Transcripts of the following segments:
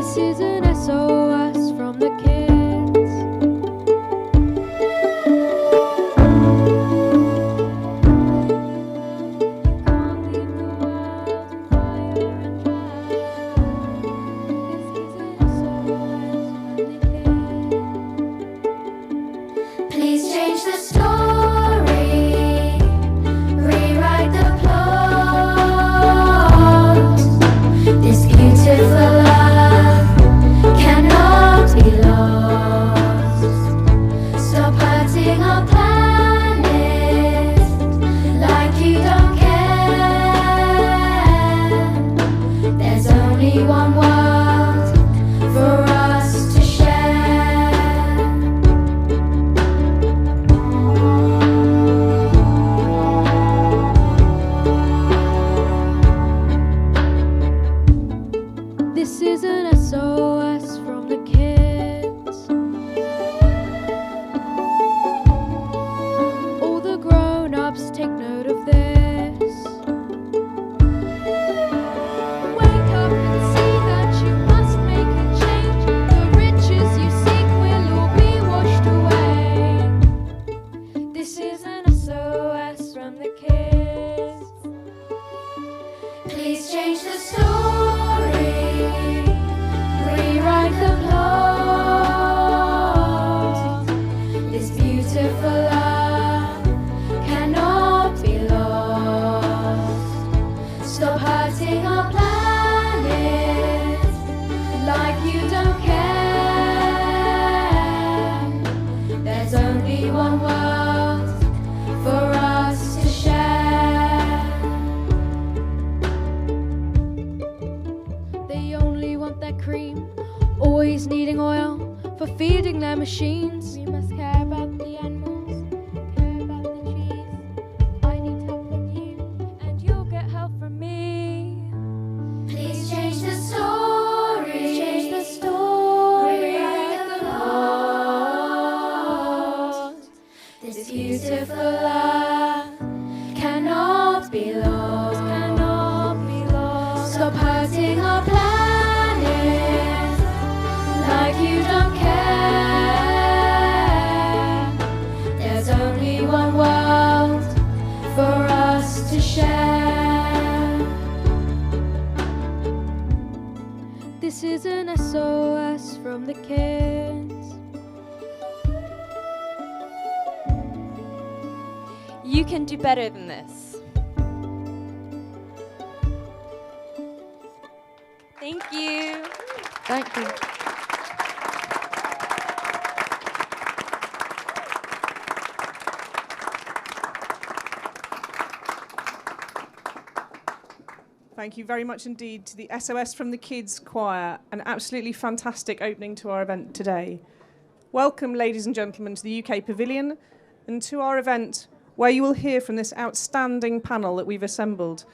This is an SOS from the kids. Please change the story, rewrite the plot. This beautiful love cannot be lost. Stop hurting our planet like you don't care. There's only one world for us to share. This is an SOS from the kids. All the grown-ups take note of this. Wake up and see that you must make a change. The riches you seek will all be washed away. This is an SOS from the kids. Please change the story, rewrite the plot. This beautiful love cannot be lost. Stop hurting our planet like you don't care. There's only one world for us to share. They only want their cream, always needing oil for feeding their machines. We must care about the animals, care about the trees. I need help from you, and you'll get help from me. Please change the story. Change the story. Rewrite the plot. This beautiful love cannot be lost. Cannot be lost. Stop hurting our planet like you don't care. There's only one world for us to share. This is an SOS from the kids. You can do better than this. Thank you. Thank you. Thank you very much indeed to the SOS from the Kids Choir, an absolutely fantastic opening to our event today. Welcome, ladies and gentlemen, to the UK Pavilion and to our event where you will hear from this outstanding panel that we've assembled.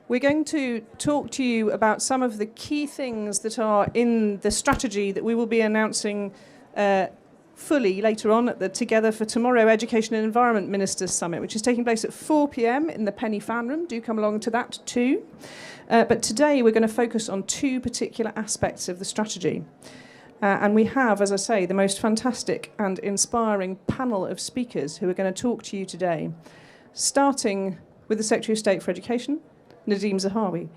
We're going to talk to you about some of the key things that are in the strategy that we will be announcing fully later on at the Together for Tomorrow Education and Environment Ministers Summit, which is taking place at 4 p.m. in the Penny Fan Room. Do come along to that too. But today we're going to focus on two particular aspects of the strategy. And we have, as I say, the most fantastic and inspiring panel of speakers who are going to talk to you today, starting with the Secretary of State for Education, Nadhim Zahawi,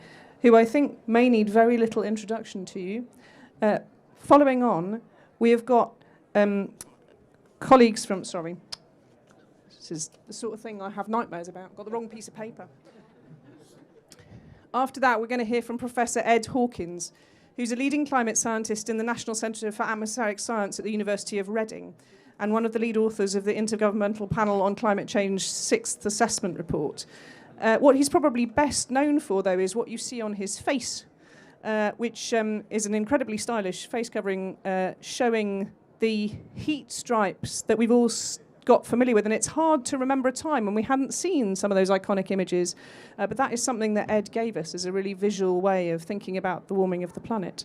who I think may need very little introduction to you. Following on, we have got colleagues from, this is the sort of thing I have nightmares about, got the wrong piece of paper. After that, we're going to hear from Professor Ed Hawkins, who's a leading climate scientist in the National Centre for Atmospheric Science at the University of Reading, and one of the lead authors of the Intergovernmental Panel on Climate Change 6th Assessment Report. What he's probably best known for, though, is what you see on his face, which is an incredibly stylish face covering showing the heat stripes that we've all got familiar with. And it's hard to remember a time when we hadn't seen some of those iconic images, but that is something that Ed gave us as a really visual way of thinking about the warming of the planet.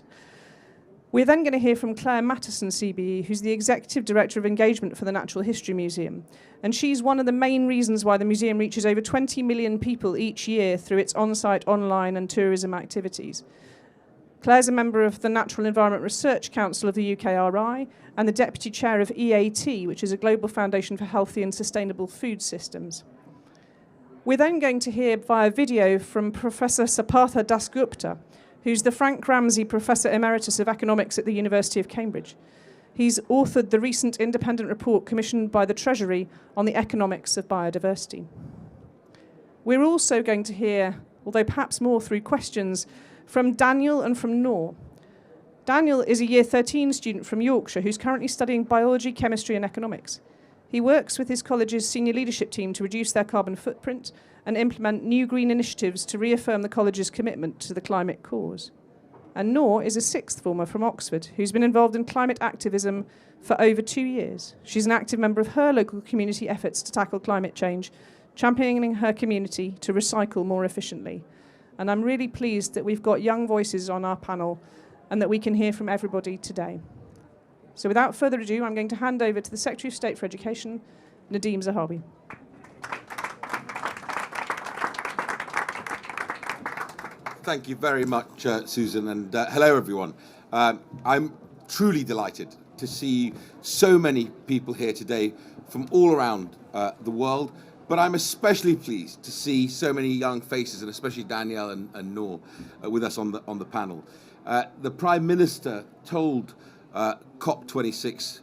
We're then going to hear from Claire Mattison, CBE, who's the Executive Director of Engagement for the Natural History Museum. And she's one of the main reasons why the museum reaches over 20 million people each year through its on-site, online and tourism activities. Claire's a member of the Natural Environment Research Council of the UKRI and the Deputy Chair of EAT, which is a global foundation for healthy and sustainable food systems. We're then going to hear via video from Professor Sapatha Dasgupta, who's the Frank Ramsey Professor Emeritus of Economics at the University of Cambridge. He's authored the recent independent report commissioned by the Treasury on the economics of biodiversity. We're also going to hear, although perhaps more through questions, from Danielle and from Noah. Danielle is a Year 13 student from Yorkshire who's currently studying biology, chemistry and economics. He works with his college's senior leadership team to reduce their carbon footprint and implement new green initiatives to reaffirm the college's commitment to the climate cause. And Noah is a sixth former from Oxford who's been involved in climate activism for over 2 years. She's an active member of her local community efforts to tackle climate change, championing her community to recycle more efficiently. And I'm really pleased that we've got young voices on our panel and that we can hear from everybody today. So without further ado, I'm going to hand over to the Secretary of State for Education, Nadhim Zahawi. Thank you very much, Susan, and hello, everyone. I'm truly delighted to see so many people here today from all around the world, but I'm especially pleased to see so many young faces, and especially Danielle and Noah with us on the panel. The Prime Minister told COP26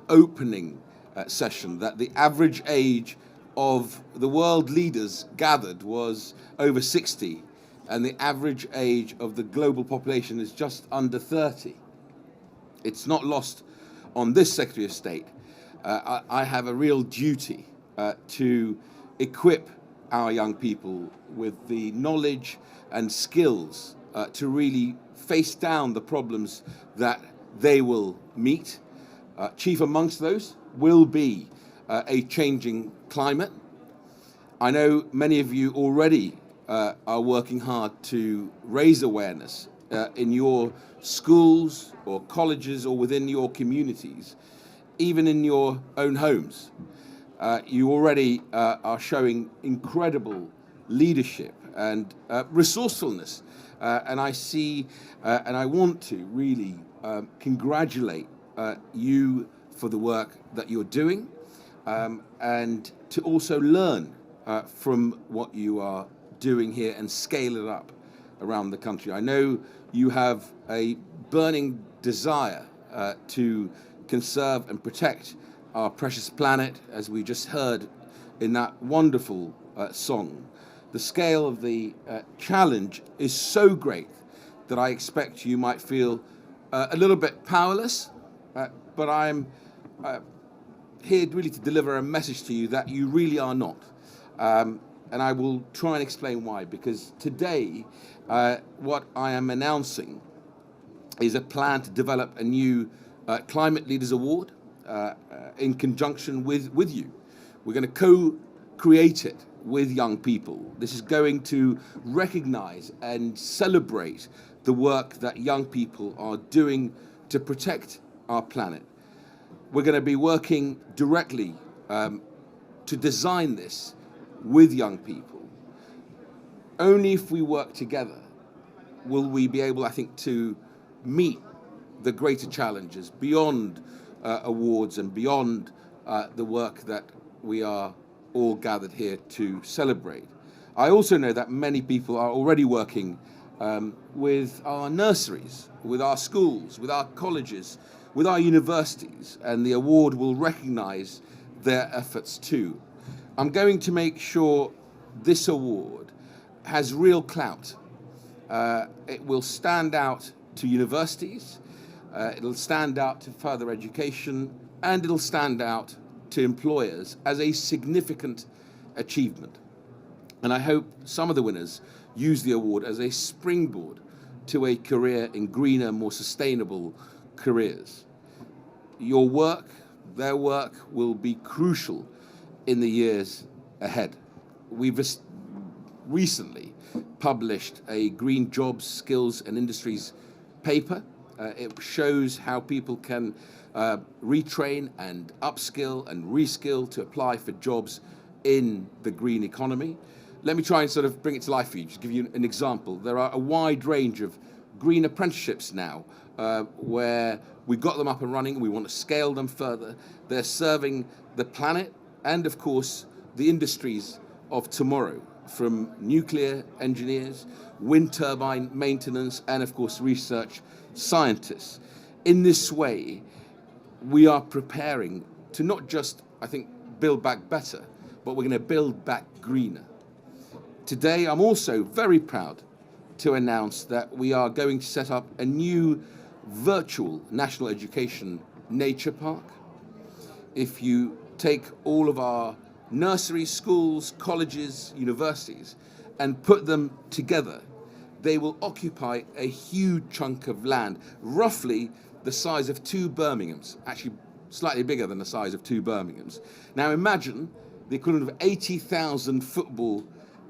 opening session that the average age of the world leaders gathered was over 60, and the average age of the global population is just under 30. It's not lost on this Secretary of State. I have a real duty to equip our young people with the knowledge and skills to really face down the problems that they will meet. Chief amongst those will be a changing climate. I know many of you already are working hard to raise awareness in your schools or colleges or within your communities, even in your own homes. You already are showing incredible leadership and resourcefulness. And I see and I want to really congratulate you for the work that you're doing and to also learn from what you are doing here and scale it up around the country. I know you have a burning desire to conserve and protect our precious planet, as we just heard in that wonderful song. The scale of the challenge is so great that I expect you might feel a little bit powerless, but I'm here really to deliver a message to you that you really are not. And I will try and explain why, because today what I am announcing is a plan to develop a new Climate Leaders Award in conjunction with you. We're going to co-create it with young people. This is going to recognize and celebrate the work that young people are doing to protect our planet. We're going to be working directly to design this with young people. Only if we work together will we be able, I think, to meet the greater challenges beyond awards and beyond the work that we are all gathered here to celebrate. I also know that many people are already working with our nurseries, with our schools, with our colleges, with our universities, and the award will recognize their efforts too. I'm going to make sure this award has real clout. It will stand out to universities, it'll stand out to further education, and it'll stand out to employers as a significant achievement. And I hope some of the winners use the award as a springboard to a career in greener, more sustainable careers. Your work, their work, will be crucial in the years ahead. We've recently published a Green Jobs, Skills and Industries paper. It shows how people can retrain and upskill and reskill to apply for jobs in the green economy. Let me try and sort of bring it to life for you, just give you an example. There are a wide range of green apprenticeships now, where we got them up and running. We want to scale them further. They're serving the planet and, of course, the industries of tomorrow, from nuclear engineers, wind turbine maintenance, and, of course, research scientists. In this way, we are preparing to not just, I think, build back better, but we're going to build back greener. Today, I'm also very proud to announce that we are going to set up a new virtual national education nature park. If you take all of our nurseries, schools, colleges, universities, and put them together, they will occupy a huge chunk of land, roughly the size of 2 Birminghams, actually slightly bigger than the size of 2 Birminghams. Now imagine the equivalent of 80,000 football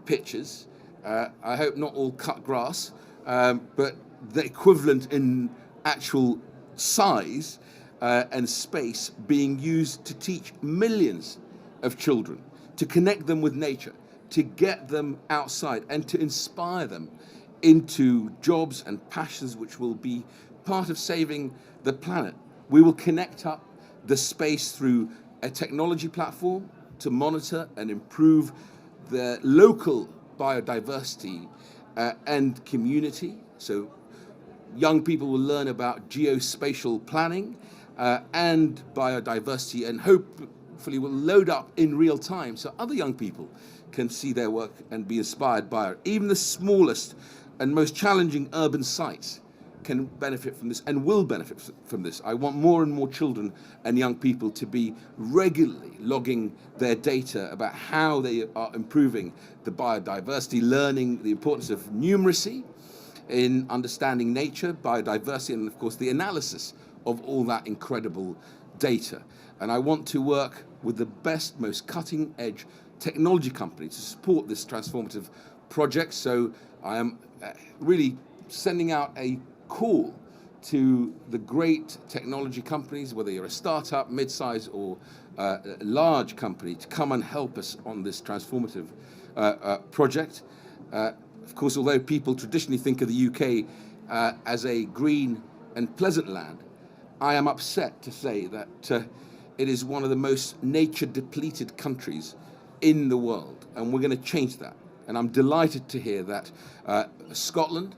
pitches. I hope not all cut grass, but the equivalent in actual size and space being used to teach millions of children, to connect them with nature, to get them outside and to inspire them into jobs and passions which will be part of saving the planet. We will connect up the space through a technology platform to monitor and improve the local biodiversity and community. So young people will learn about geospatial planning and biodiversity, and hopefully will load up in real time so other young people can see their work and be inspired by it. Even the smallest and most challenging urban sites can benefit from this and will benefit from this. I want more and more children and young people to be regularly logging their data about how they are improving the biodiversity, learning the importance of numeracy in understanding nature, biodiversity, and of course the analysis of all that incredible data. And I want to work with the best, most cutting edge technology companies to support this transformative project. So I am really sending out a call to the great technology companies, whether you're a startup, mid-size, or a large company, to come and help us on this transformative project. Of course, although people traditionally think of the UK as a green and pleasant land, I am upset to say that it is one of the most nature-depleted countries in the world, and we're going to change that. And I'm delighted to hear that Scotland,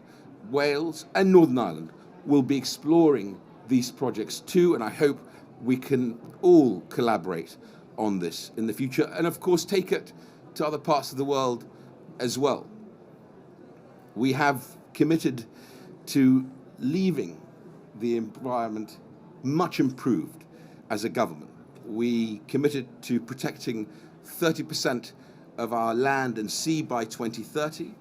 Wales, and Northern Ireland will be exploring these projects too, and I hope we can all collaborate on this in the future, and of course take it to other parts of the world as well. We have committed to leaving the environment much improved as a government. We committed to protecting 30% of our land and sea by 2030.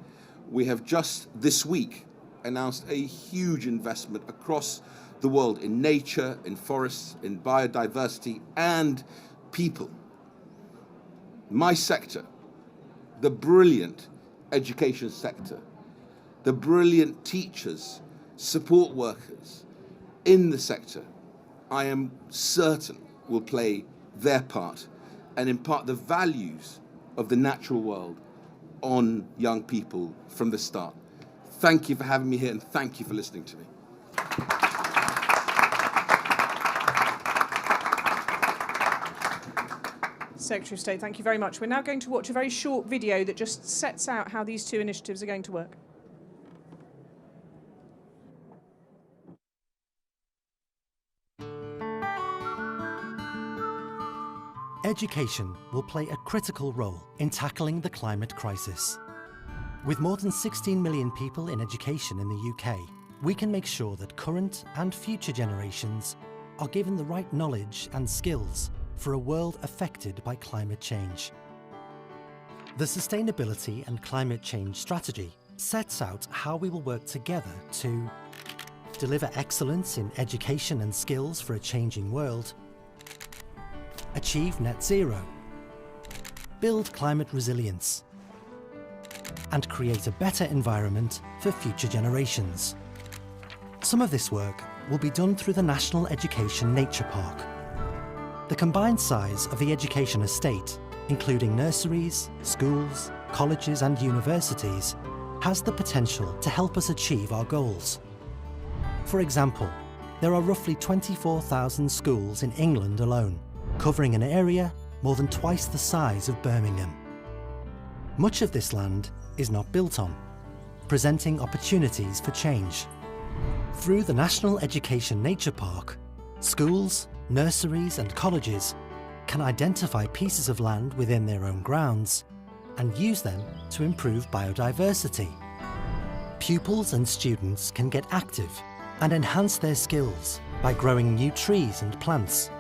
We have just this week announced a huge investment across the world in nature, in forests, in biodiversity, and people. My sector, the brilliant education sector, the brilliant teachers, support workers in the sector, I am certain will play their part and impart the values of the natural world on young people from the start. Thank you for having me here, and thank you for listening to me. Secretary of State, thank you very much. We're now going to watch a very short video that just sets out how these two initiatives are going to work. Education will play a critical role in tackling the climate crisis. With more than 16 million people in education in the UK, we can make sure that current and future generations are given the right knowledge and skills for a world affected by climate change. The Sustainability and Climate Change Strategy sets out how we will work together to deliver excellence in education and skills for a changing world, achieve net zero, build climate resilience, and create a better environment for future generations. Some of this work will be done through the National Education Nature Park. The combined size of the education estate, including nurseries, schools, colleges and universities, has the potential to help us achieve our goals. For example, there are roughly 24,000 schools in England alone, covering an area more than twice the size of Birmingham. Much of this land is not built on, presenting opportunities for change. Through the National Education Nature Park, schools, nurseries and colleges can identify pieces of land within their own grounds and use them to improve biodiversity. Pupils and students can get active and enhance their skills by growing new trees and plants,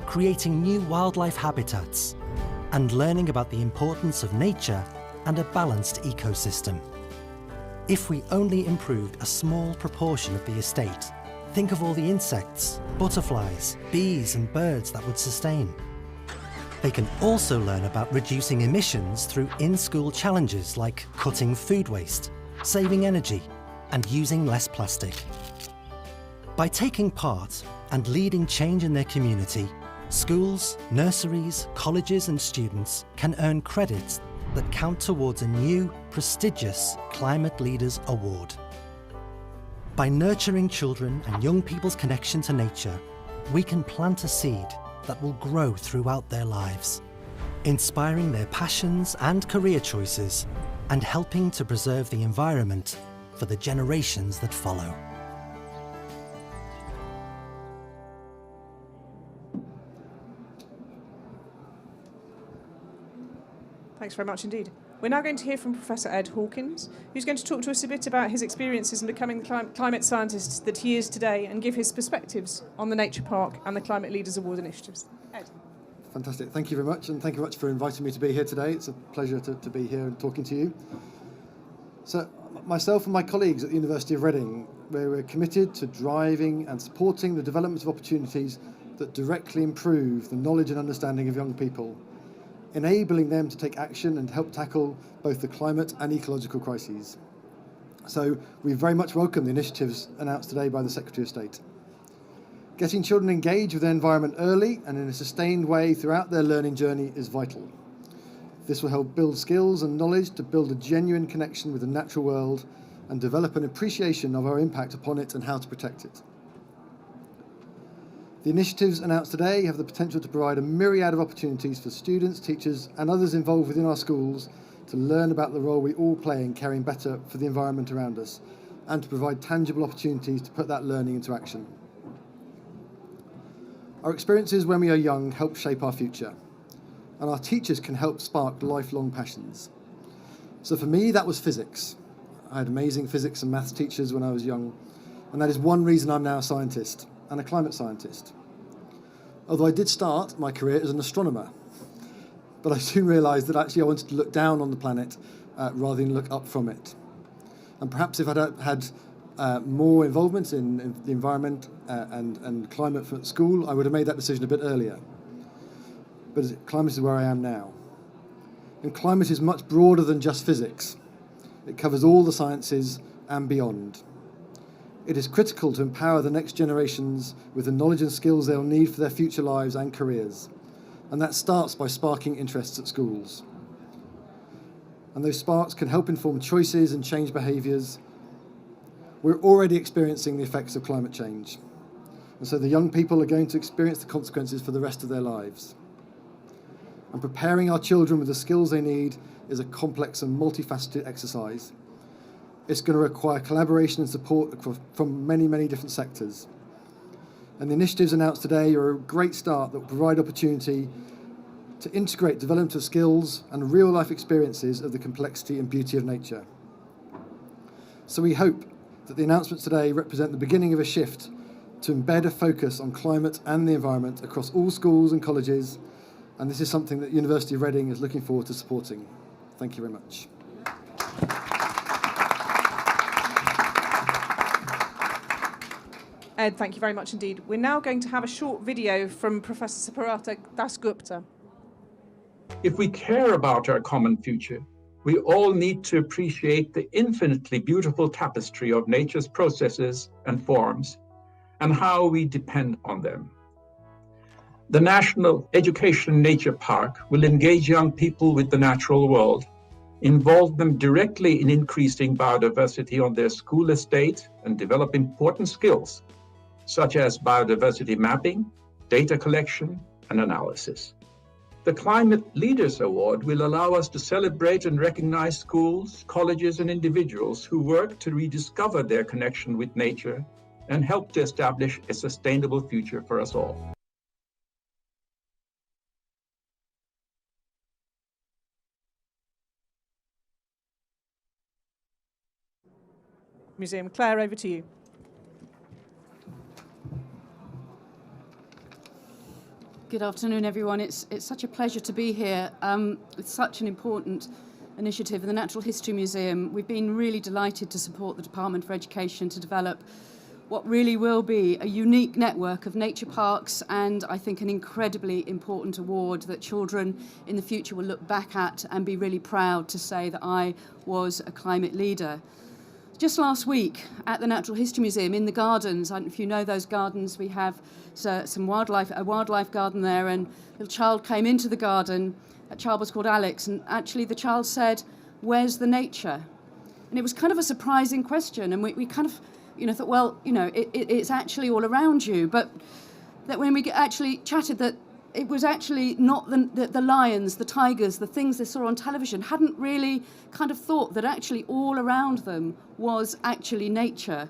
creating new wildlife habitats, and learning about the importance of nature and a balanced ecosystem. If we only improved a small proportion of the estate, think of all the insects, butterflies, bees and birds that would sustain. They can also learn about reducing emissions through in-school challenges like cutting food waste, saving energy, and using less plastic. By taking part and leading change in their community, schools, nurseries, colleges and students can earn credits that count towards a new, prestigious Climate Leaders Award. By nurturing children and young people's connection to nature, we can plant a seed that will grow throughout their lives, inspiring their passions and career choices, and helping to preserve the environment for the generations that follow. Thanks very much indeed. We're now going to hear from Professor Ed Hawkins, who's going to talk to us a bit about his experiences in becoming the climate scientist that he is today and give his perspectives on the Nature Park and the Climate Leaders Award initiatives. Ed. Fantastic. Thank you very much, and thank you very much for inviting me to be here today. It's a pleasure to be here and talking to you. So, myself and my colleagues at the University of Reading, we're committed to driving and supporting the development of opportunities that directly improve the knowledge and understanding of young people, enabling them to take action and help tackle both the climate and ecological crises. So we very much welcome the initiatives announced today by the Secretary of State. Getting children engaged with their environment early and in a sustained way throughout their learning journey is vital. This will help build skills and knowledge to build a genuine connection with the natural world and develop an appreciation of our impact upon it and how to protect it. The initiatives announced today have the potential to provide a myriad of opportunities for students, teachers and others involved within our schools to learn about the role we all play in caring better for the environment around us and to provide tangible opportunities to put that learning into action. Our experiences when we are young help shape our future, and our teachers can help spark lifelong passions. So for me, that was physics. I had amazing physics and maths teachers when I was young, and that is one reason I'm now a scientist and a climate scientist. Although I did start my career as an astronomer, but I soon realised that actually I wanted to look down on the planet rather than look up from it. And perhaps if I'd had more involvement in the environment and climate at school, I would have made that decision a bit earlier. But climate is where I am now. And climate is much broader than just physics. It covers all the sciences and beyond. It is critical to empower the next generations with the knowledge and skills they'll need for their future lives and careers. And that starts by sparking interests at schools. And those sparks can help inform choices and change behaviours. We're already experiencing the effects of climate change. And so the young people are going to experience the consequences for the rest of their lives. And preparing our children with the skills they need is a complex and multifaceted exercise. It's going to require collaboration and support from many, many different sectors. And the initiatives announced today are a great start that will provide opportunity to integrate development of skills and real-life experiences of the complexity and beauty of nature. So we hope that the announcements today represent the beginning of a shift to embed a focus on climate and the environment across all schools and colleges, and this is something that University of Reading is looking forward to supporting. Thank you very much. Ed, thank you very much indeed. We're now going to have a short video from Professor Saparata Das Gupta. If we care about our common future, we all need to appreciate the infinitely beautiful tapestry of nature's processes and forms, and how we depend on them. The National Education Nature Park will engage young people with the natural world, involve them directly in increasing biodiversity on their school estate, and develop important skills, such as biodiversity mapping, data collection, and analysis. The Climate Leaders Award will allow us to celebrate and recognize schools, colleges, and individuals who work to rediscover their connection with nature and help to establish a sustainable future for us all. Museum. Claire, over to you. Good afternoon, everyone. It's such a pleasure to be here. It's such an important initiative in the Natural History Museum. We've been really delighted to support the Department for Education to develop what really will be a unique network of nature parks, and I think an incredibly important award that children in the future will look back at and be really proud to say that I was a climate leader. Just last week at the Natural History Museum in the gardens, I don't know if you know those gardens, we have a wildlife garden there, and a little child came into the garden. That child was called Alex, and actually the child said, "Where's the nature?" And it was kind of a surprising question, and we kind of thought, well, it's actually all around you, but that when we actually chatted that it was actually not the lions, the tigers, the things they saw on television, hadn't really kind of thought that actually all around them was actually nature.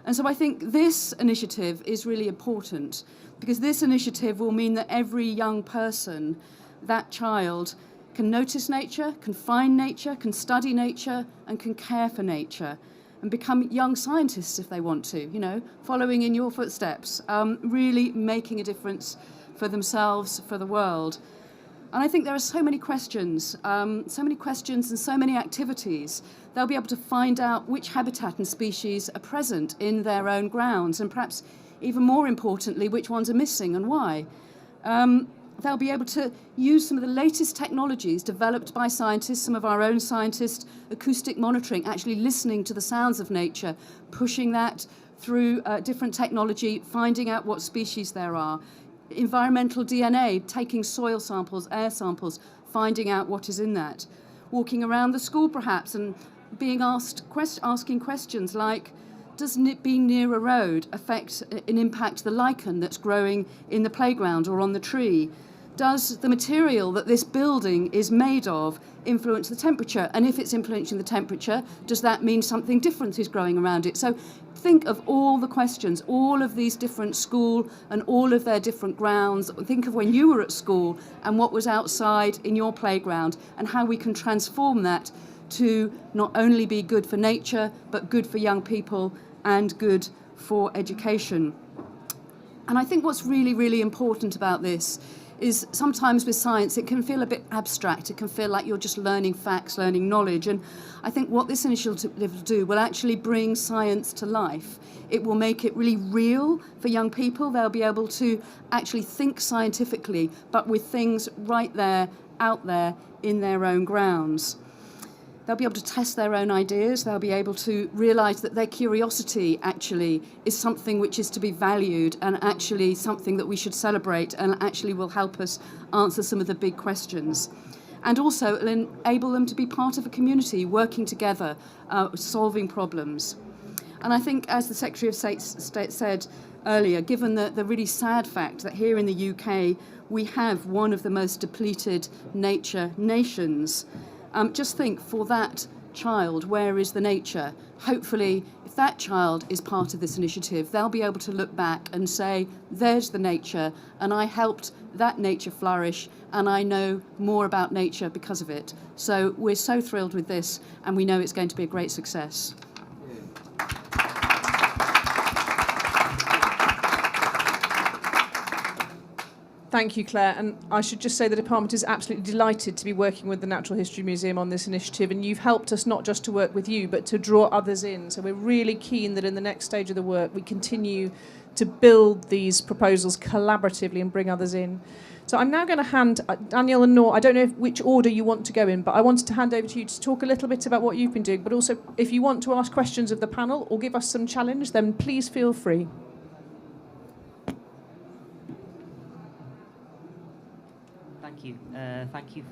And so I think this initiative is really important, because this initiative will mean that every young person, that child, can notice nature, can find nature, can study nature, and can care for nature, and become young scientists if they want to, following in your footsteps, really making a difference for themselves, for the world. And I think there are so many questions and so many activities. They'll be able to find out which habitat and species are present in their own grounds, and perhaps even more importantly, which ones are missing and why. They'll be able to use some of the latest technologies developed by scientists, some of our own scientists, acoustic monitoring, actually listening to the sounds of nature, pushing that through different technology, finding out what species there are. Environmental DNA, taking soil samples, air samples, finding out what is in that. Walking around the school perhaps and being asking questions like, does being near a road affect and impact the lichen that's growing in the playground or on the tree? Does the material that this building is made of influence the temperature? And if it's influencing the temperature, does that mean something different is growing around it? So think of all the questions, all of these different school and all of their different grounds. Think of when you were at school and what was outside in your playground, and how we can transform that to not only be good for nature, but good for young people and good for education. And I think what's really, really important about this is sometimes with science it can feel a bit abstract. It can feel like you're just learning facts, learning knowledge. And I think what this initiative will do will actually bring science to life. It will make it really real for young people. They'll be able to actually think scientifically, but with things right there, out there, in their own grounds. They'll be able to test their own ideas. They'll be able to realise that their curiosity actually is something which is to be valued, and actually something that we should celebrate, and actually will help us answer some of the big questions. And also it'll enable them to be part of a community, working together, solving problems. And I think, as the Secretary of State said earlier, given the really sad fact that here in the UK we have one of the most depleted nature nations, just think, for that child, where is the nature? Hopefully, if that child is part of this initiative, they'll be able to look back and say, there's the nature, and I helped that nature flourish, and I know more about nature because of it. So we're so thrilled with this, and we know it's going to be a great success. Thank you, Claire. And I should just say the department is absolutely delighted to be working with the Natural History Museum on this initiative, and you've helped us not just to work with you, but to draw others in. So we're really keen that in the next stage of the work we continue to build these proposals collaboratively and bring others in. So I'm now going to hand Danielle and Noah, I don't know which order you want to go in, but I wanted to hand over to you to talk a little bit about what you've been doing, but also if you want to ask questions of the panel or give us some challenge, then please feel free. Thank Thank you. Thank you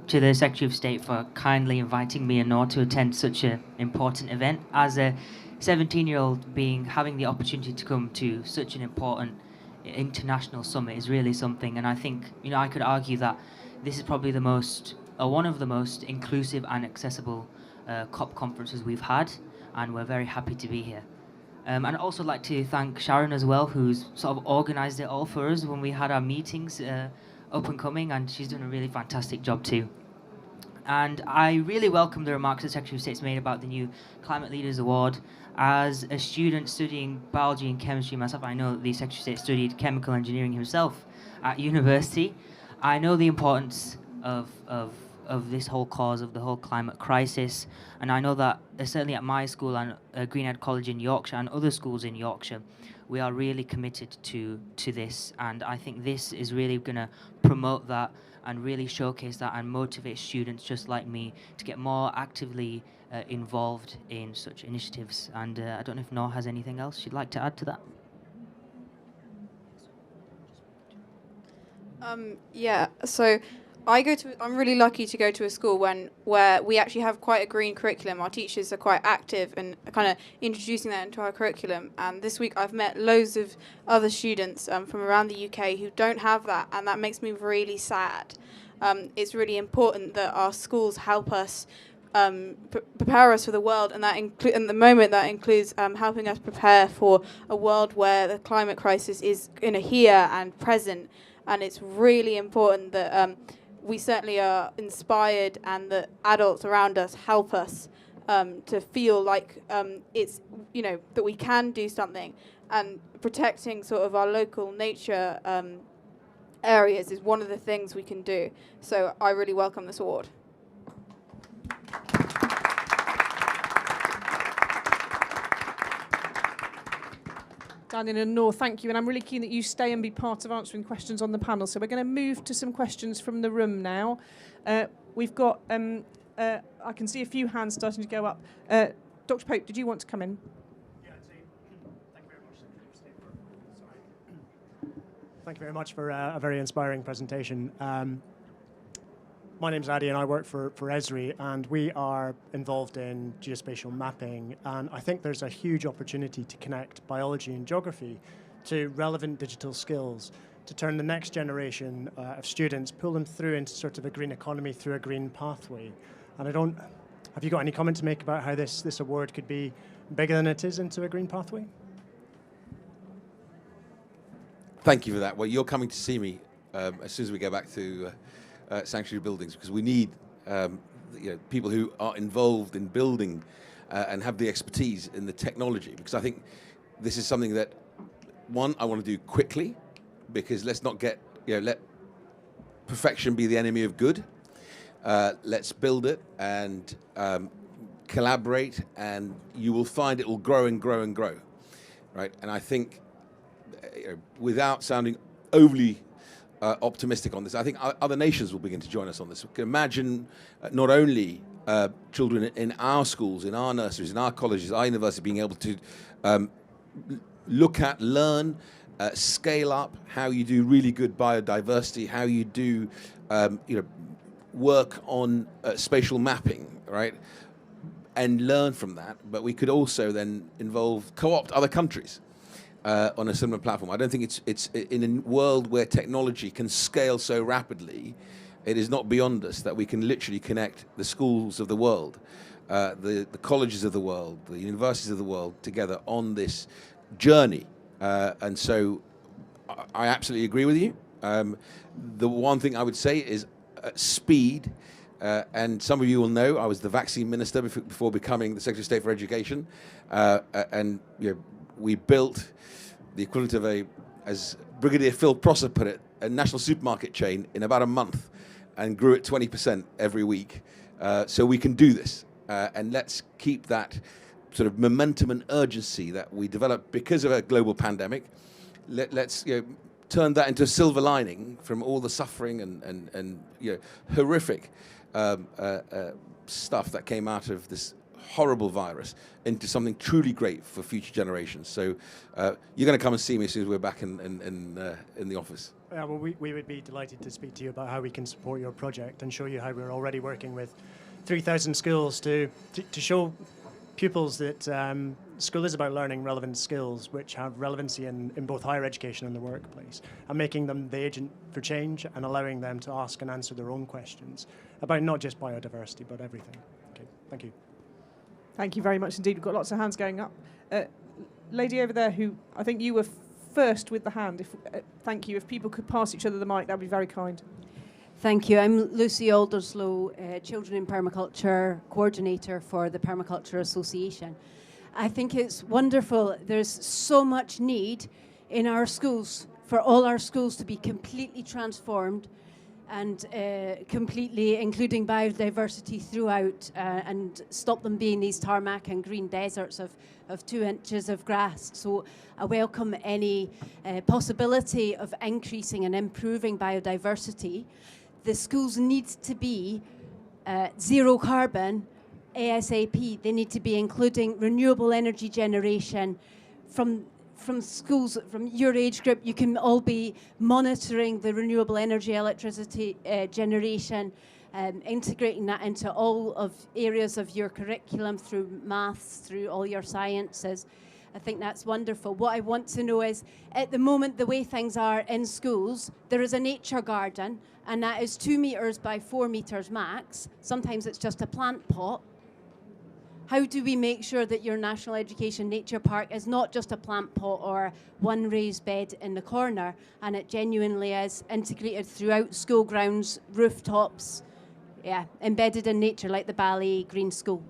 to the Secretary of State for kindly inviting me and Noah to attend such an important event. As a 17-year-old, having the opportunity to come to such an important international summit is really something. And I think, I could argue that this is probably one of the most inclusive and accessible COP conferences we've had, and we're very happy to be here. And I'd also like to thank Sharon as well, who's sort of organised it all for us when we had our meetings up and coming, and she's done a really fantastic job too. And I really welcome the remarks the Secretary of State's made about the new Climate Leaders Award. As a student studying biology and chemistry myself, I know that the Secretary of State studied chemical engineering himself at university. I know the importance of this whole cause, of the whole climate crisis, and I know that certainly at my school and Greenhead College in Yorkshire and other schools in Yorkshire, we are really committed to this, and I think this is really going to promote that and really showcase that and motivate students just like me to get more actively involved in such initiatives. And I don't know if Noah has anything else she'd like to add to that. Yeah, so I'm really lucky to go to a school where we actually have quite a green curriculum. Our teachers are quite active and kind of introducing that into our curriculum. And this week I've met loads of other students from around the UK who don't have that, and that makes me really sad. It's really important that our schools help us prepare us for the world, and at the moment that includes helping us prepare for a world where the climate crisis is here and present. And it's really important that we certainly are inspired, and that adults around us help us to feel like it's that we can do something, and protecting sort of our local nature areas is one of the things we can do. So I really welcome this award. Danielle and Noah, thank you. And I'm really keen that you stay and be part of answering questions on the panel. So we're going to move to some questions from the room now. We've got, I can see a few hands starting to go up. Dr. Pope, did you want to come in? Yeah, thank you very much. Thank you very much for a very inspiring presentation. My name's Addy and I work for Esri, and we are involved in geospatial mapping, and I think there's a huge opportunity to connect biology and geography to relevant digital skills to turn the next generation of students, pull them through into sort of a green economy through a green pathway. And have you got any comment to make about how this award could be bigger than it is into a green pathway? Thank you for that. Well, you're coming to see me as soon as we go back to sanctuary buildings, because we need people who are involved in building and have the expertise in the technology, because I think this is something that, one, I want to do quickly, because let's not get, let perfection be the enemy of good. Let's build it and collaborate, and you will find it will grow and grow and grow, right? And I think, without sounding overly optimistic on this, I think other nations will begin to join us on this. We can imagine not only children in our schools, in our nurseries, in our colleges, our universities being able to look at, learn, scale up how you do really good biodiversity, how you do work on spatial mapping, right? And learn from that. But we could also then co-opt other countries on a similar platform. I don't think it's in a world where technology can scale so rapidly, it is not beyond us that we can literally connect the schools of the world, the colleges of the world, the universities of the world together on this journey. And so I absolutely agree with you. The one thing I would say is speed. And some of you will know I was the vaccine minister before becoming the Secretary of State for Education. And we built the equivalent of as Brigadier Phil Prosser put it, a national supermarket chain in about a month, and grew it 20% every week. So we can do this. And let's keep that sort of momentum and urgency that we developed because of a global pandemic. Let's turn that into a silver lining from all the suffering and horrific stuff that came out of this horrible virus into something truly great for future generations. So you're going to come and see me as soon as we're back in the office. Well, we would be delighted to speak to you about how we can support your project and show you how we're already working with 3,000 schools to show pupils that school is about learning relevant skills which have relevancy in both higher education and the workplace, and making them the agent for change and allowing them to ask and answer their own questions about not just biodiversity but everything. Okay, thank you. Thank you very much indeed. We've got lots of hands going up. Lady over there, who I think you were first with the hand. Thank you. If people could pass each other the mic, that would be very kind. Thank you. I'm Lucy Alderslow, Children in Permaculture Coordinator for the Permaculture Association. I think it's wonderful. There's so much need in our schools, for all our schools to be completely transformed and completely including biodiversity throughout and stop them being these tarmac and green deserts of 2 inches of grass. So I welcome any possibility of increasing and improving biodiversity. The schools need to be zero carbon ASAP. They need to be including renewable energy generation from schools, from your age group. You can all be monitoring the renewable energy electricity generation, integrating that into all of areas of your curriculum through maths, through all your sciences. I think that's wonderful. What I want to know is, at the moment, the way things are in schools, there is a nature garden, and that is 2 metres by 4 metres max. Sometimes it's just a plant pot. How do we make sure that your National Education Nature Park is not just a plant pot or one raised bed in the corner, and it genuinely is integrated throughout school grounds, rooftops, embedded in nature like the Bally Green School?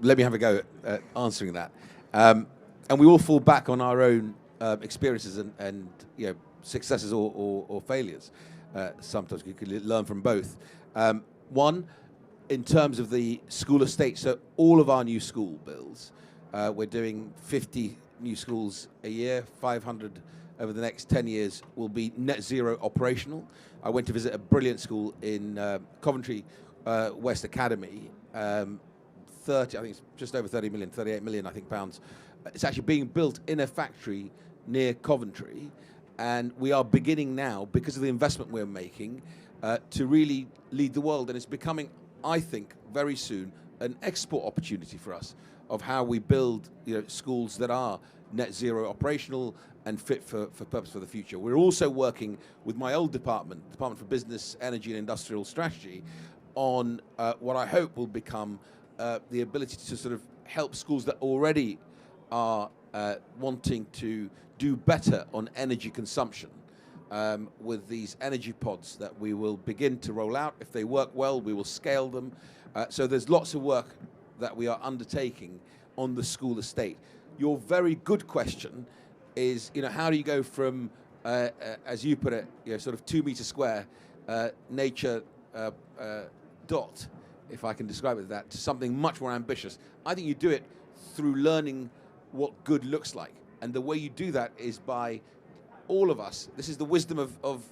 Let me have a go at answering that. And we all fall back on our own experiences and successes or failures. Sometimes you can learn from both. One, in terms of the school estate, so all of our new school builds, we're doing 50 new schools a year, 500 over the next 10 years will be net zero operational. I went to visit a brilliant school in Coventry West Academy, 30, I think it's just over 30 million, 38 million, I think, pounds. It's actually being built in a factory near Coventry, and we are beginning now, because of the investment we're making, to really lead the world, and it's becoming, I think, very soon an export opportunity for us of how we build schools that are net zero operational and fit for purpose for the future. We're also working with my old Department for Business, Energy and Industrial Strategy, on what I hope will become the ability to sort of help schools that already are wanting to do better on energy consumption with these energy pods that we will begin to roll out. If they work well, we will scale them. So there's lots of work that we are undertaking on the school estate. Your very good question is, how do you go from, as you put it, sort of 2 meter square nature dot, if I can describe it as that, to something much more ambitious? I think you do it through learning what good looks like. And the way you do that is by all of us. This is the wisdom of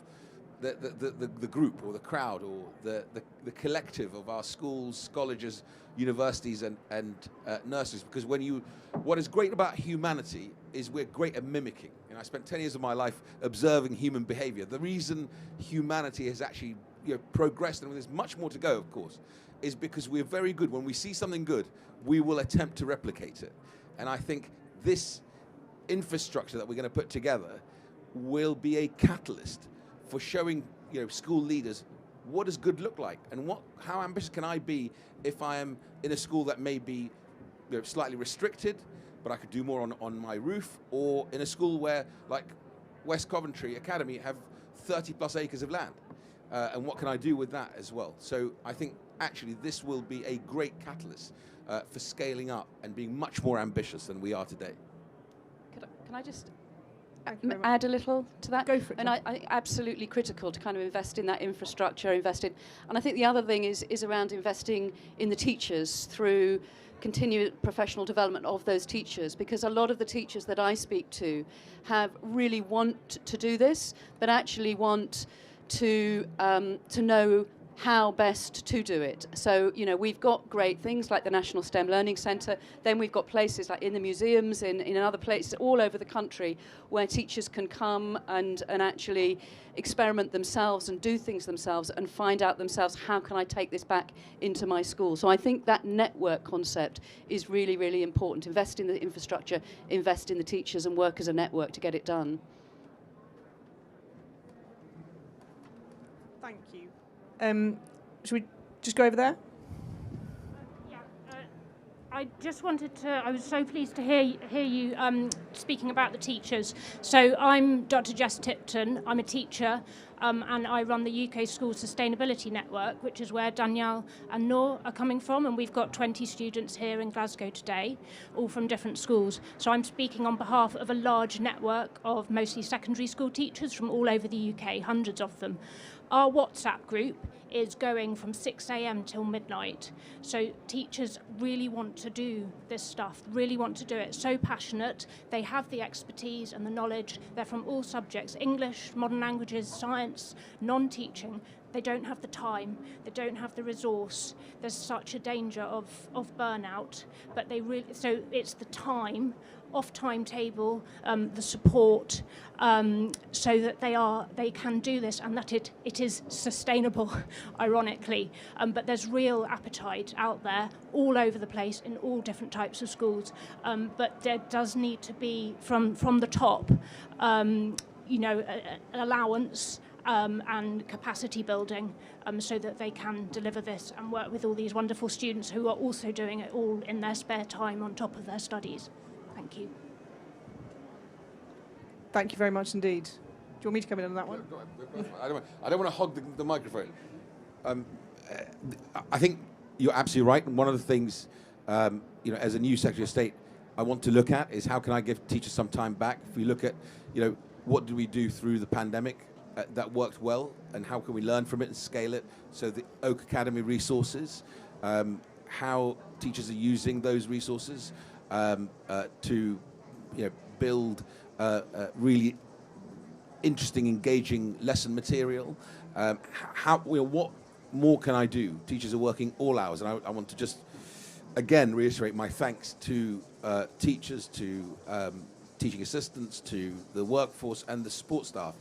the group or the crowd or the collective of our schools, colleges, universities and nurseries. Because what is great about humanity is we're great at mimicking. I spent 10 years of my life observing human behavior. The reason humanity has actually progressed, and there's much more to go, of course, is because we're very good. When we see something good, we will attempt to replicate it. And I think this infrastructure that we're going to put together will be a catalyst for showing school leaders what does good look like, and how ambitious can I be if I am in a school that may be slightly restricted, but I could do more on my roof, or in a school where, like West Coventry Academy, have 30 plus acres of land, and what can I do with that as well? So I think actually this will be a great catalyst for scaling up and being much more ambitious than we are today. Can I just add a little to that? Go for it. And I think absolutely critical to kind of invest in that infrastructure, and I think the other thing is around investing in the teachers through continued professional development of those teachers, because a lot of the teachers that I speak to really want to do this, but actually want to know how best to do it. So, you know, we've got great things like the National STEM Learning Centre. Then we've got places like in the museums, in other places all over the country where teachers can come and actually experiment themselves and do things themselves and find out themselves, how can I take this back into my school? So I think that network concept is really, really important. Invest in the infrastructure, invest in the teachers, and work as a network to get it done. Thank you. Should we just go over there? I just wanted to, I was so pleased to hear you speaking about the teachers. So I'm Dr. Jess Tipton, I'm a teacher, and I run the UK School Sustainability Network, which is where Danielle and Noah are coming from, and we've got 20 students here in Glasgow today, all from different schools. So I'm speaking on behalf of a large network of mostly secondary school teachers from all over the UK, hundreds of them. Our WhatsApp group is going from 6 a.m. till midnight. So teachers really want to do this stuff, really want to do it. So passionate. They have the expertise and the knowledge. They're from all subjects, English, modern languages, science, non-teaching. They don't have the time. They don't have the resource. There's such a danger of burnout. But they really, so it's the time, off timetable, the support, so that they can do this and that it is sustainable, ironically. But there's real appetite out there all over the place in all different types of schools. But there does need to be from the top, you know, allowance and capacity building, so that they can deliver this and work with all these wonderful students who are also doing it all in their spare time on top of their studies. Thank you. Thank you very much indeed. Do you want me to come in on that one? I don't want to hog the microphone. I think you're absolutely right. And one of the things, you know, as a new Secretary of State, I want to look at is how can I give teachers some time back. If we look at, you know, what did we do through the pandemic that worked well, and how can we learn from it and scale it? So the Oak Academy resources, how teachers are using those resources to, you know, build really interesting, engaging lesson material. How, you know, what more can I do? Teachers are working all hours, and I want to just again reiterate my thanks to teachers, to teaching assistants, to the workforce and the support staff,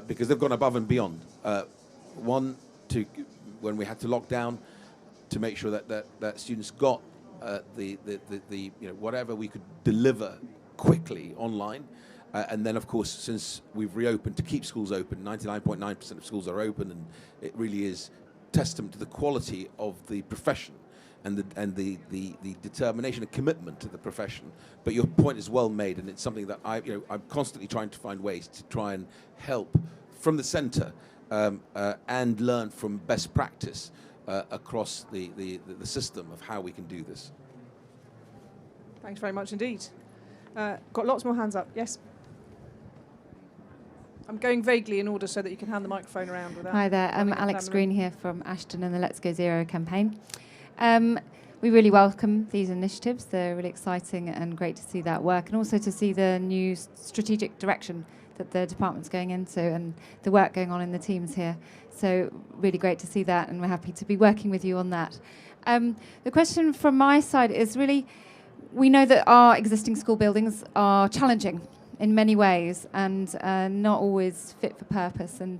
because they've gone above and beyond. One, when we had to lock down, to make sure that students got the you know, whatever we could deliver quickly online. And then, of course, since we've reopened, to keep schools open, 99.9% of schools are open, and it really is testament to the quality of the profession and the determination and commitment to the profession. But your point is well made, and it's something that I'm constantly trying to find ways to try and help from the centre and learn from best practice across the system of how we can do this. Thanks very much indeed. Got lots more hands up. Yes. I'm going vaguely in order so that you can hand the microphone around. Hi there, I'm Alex Green here from Ashton and the Let's Go Zero campaign. We really welcome these initiatives. They're really exciting and great to see that work, and also to see the new strategic direction that the department's going into and the work going on in the teams here. So really great to see that, and we're happy to be working with you on that. The question from my side is really, we know that our existing school buildings are challenging in many ways and not always fit for purpose, and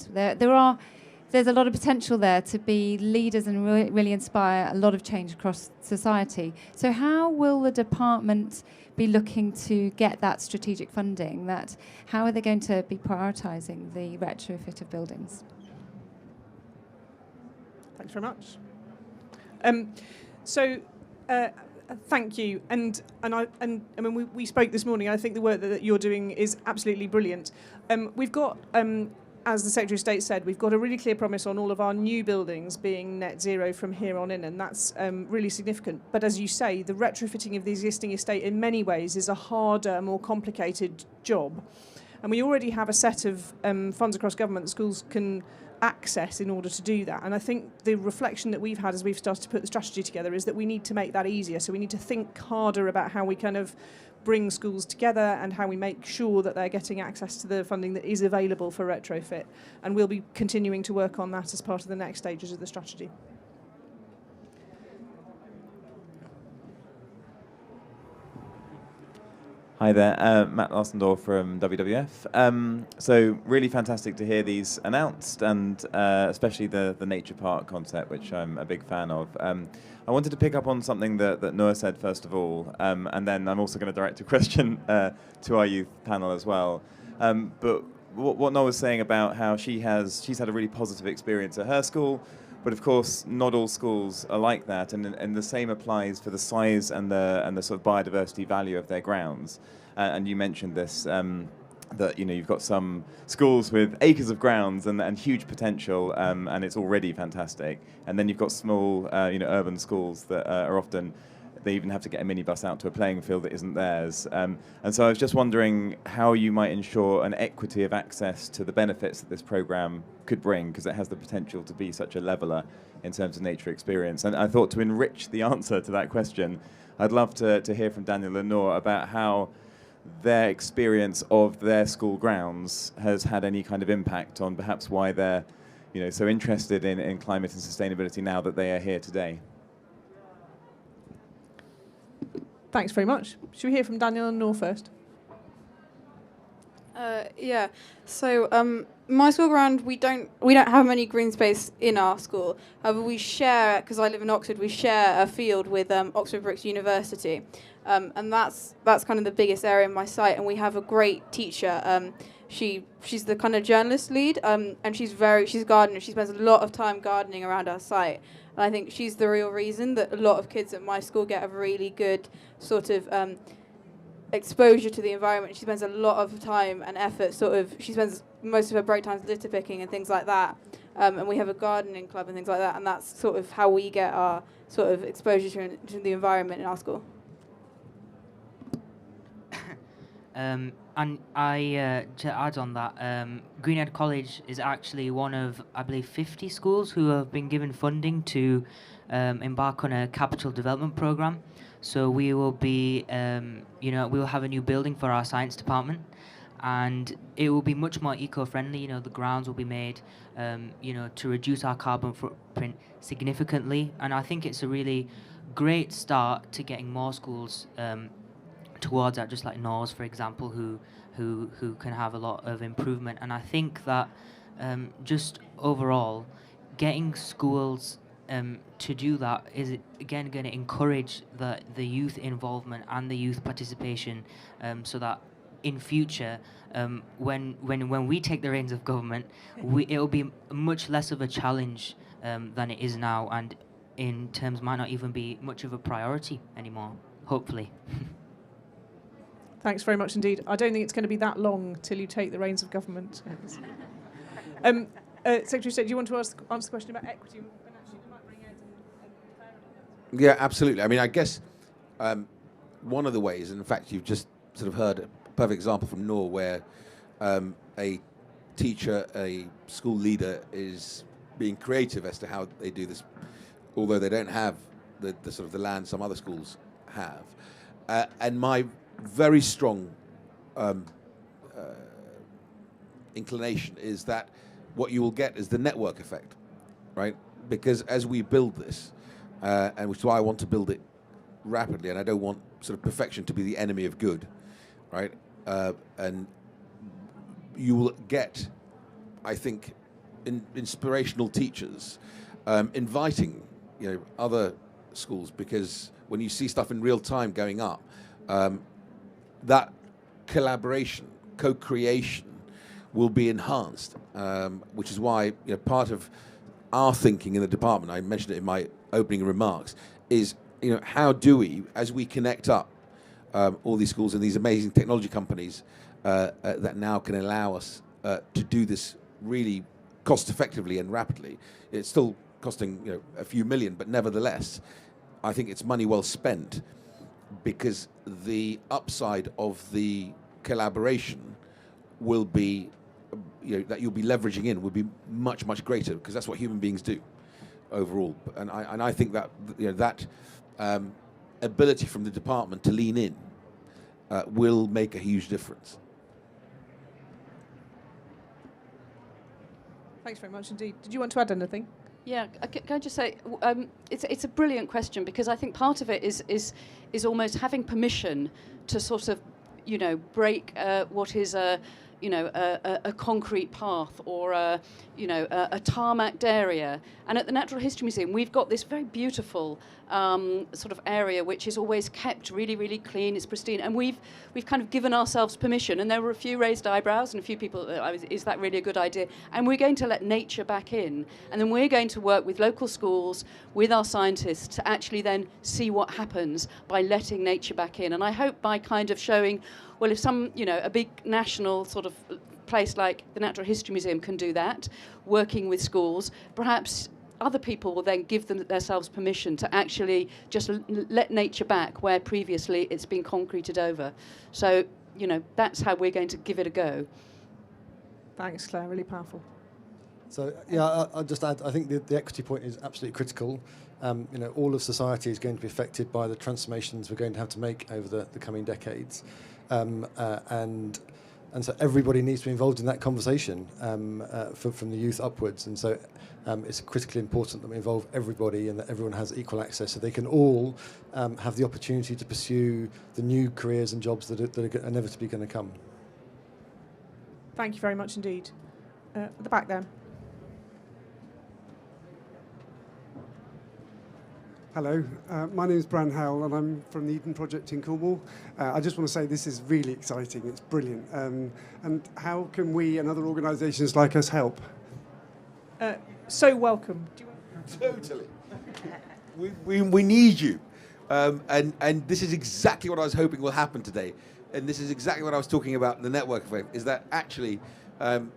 there's a lot of potential there to be leaders and really inspire a lot of change across society. So how will the department be looking to get that strategic funding? How are they going to be prioritising the retrofit of buildings? Thanks very much. Thank you, and I mean we spoke this morning. I think the work that you're doing is absolutely brilliant. We've got, as the Secretary of State said, we've got a really clear promise on all of our new buildings being net zero from here on in, and that's really significant. But as you say, the retrofitting of the existing estate in many ways is a harder, more complicated job, and we already have a set of funds across government that schools can access in order to do that. And I think the reflection that we've had as we've started to put the strategy together is that we need to make that easier. So we need to think harder about how we kind of bring schools together and how we make sure that they're getting access to the funding that is available for retrofit. And we'll be continuing to work on that as part of the next stages of the strategy. Hi there, Matt Larsendorf from WWF. So really fantastic to hear these announced, and especially the nature park concept, which I'm a big fan of. I wanted to pick up on something that Noah said first of all, and then I'm also going to direct a question to our youth panel as well. But what Noah was saying about how she's had a really positive experience at her school, but of course not all schools are like that, and the same applies for the size and the sort of biodiversity value of their grounds. And you mentioned this, that you've got some schools with acres of grounds and huge potential, and it's already fantastic. And then you've got small, urban schools that are often, they even have to get a minibus out to a playing field that isn't theirs. And so I was just wondering how you might ensure an equity of access to the benefits that this programme could bring, because it has the potential to be such a leveller in terms of nature experience. And I thought to enrich the answer to that question, I'd love to hear from Danielle and Noah about how their experience of their school grounds has had any kind of impact on perhaps why they're so interested in climate and sustainability now that they are here today. Thanks very much. Should we hear from Danielle and Noah first? Yeah. So my school ground, we don't have many green space in our school. However, we share, because I live in Oxford, we share a field with Oxford Brookes University, and that's kind of the biggest area in my site. And we have a great teacher. She's the kind of journalist lead, and she's a gardener. She spends a lot of time gardening around our site. And I think she's the real reason that a lot of kids at my school get a really good sort of exposure to the environment. She spends a lot of time and effort she spends most of her break times litter picking and things like that. And we have a gardening club and things like that. And that's sort of how we get our sort of exposure to the environment in our school. And to add on that, Greenhead College is actually one of, I believe, 50 schools who have been given funding to embark on a capital development program. So we will be, we will have a new building for our science department, and it will be much more eco-friendly. The grounds will be made, to reduce our carbon footprint significantly. And I think it's a really great start to getting more schools towards that, just like North, for example, who can have a lot of improvement. And I think that just overall, getting schools to do that is again going to encourage the youth involvement and the youth participation, so that in future, when we take the reins of government, it'll be much less of a challenge than it is now, and in terms might not even be much of a priority anymore, hopefully. Thanks very much indeed. I don't think it's going to be that long till you take the reins of government. Secretary of State, do you want to answer the question about equity? And actually, we might bring Ed and Claire on. Yeah, absolutely. I mean, I guess one of the ways, and in fact, you've just sort of heard a perfect example from Noor, where a teacher, a school leader is being creative as to how they do this, although they don't have the sort of the land some other schools have. And my very strong inclination is that what you will get is the network effect, right? Because as we build this, and which is why I want to build it rapidly, and I don't want sort of perfection to be the enemy of good, right? And you will get, I think, inspirational teachers inviting, other schools, because when you see stuff in real time going up, that collaboration, co-creation will be enhanced, which is why part of our thinking in the department, I mentioned it in my opening remarks, is how do we, as we connect up all these schools and these amazing technology companies that now can allow us to do this really cost effectively and rapidly. It's still costing a few million, but nevertheless, I think it's money well spent, because the upside of the collaboration will be, that you'll be leveraging in will be much, much greater, because that's what human beings do overall. And I think that that ability from the department to lean in will make a huge difference. Thanks very much indeed. Did you want to add anything? Yeah, can I just say, it's a brilliant question, because I think part of it is almost having permission to sort of, break what is a concrete path or a tarmacked area. And at the Natural History Museum, we've got this very beautiful sort of area which is always kept really, really clean. It's pristine, and we've kind of given ourselves permission. And there were a few raised eyebrows and a few people, is that really a good idea? And we're going to let nature back in, and then we're going to work with local schools, with our scientists, to actually then see what happens by letting nature back in. And I hope by kind of showing, well, if a big national sort of place like the Natural History Museum can do that, working with schools, perhaps other people will then give themselves permission to actually just let nature back where previously it's been concreted over. So, that's how we're going to give it a go. Thanks, Claire. Really powerful. So, yeah, I'll just add, I think the equity point is absolutely critical. All of society is going to be affected by the transformations we're going to have to make over the coming decades. And so everybody needs to be involved in that conversation from the youth upwards. And so it's critically important that we involve everybody and that everyone has equal access, so they can all have the opportunity to pursue the new careers and jobs that are inevitably going to come. Thank you very much indeed. At the back there. Hello, my name is Bran Howell and I'm from the Eden Project in Cornwall. I just want to say this is really exciting, it's brilliant. And how can we and other organisations like us help? So welcome. Totally. We need you. And this is exactly what I was hoping will happen today. And this is exactly what I was talking about in the network event, is that actually, and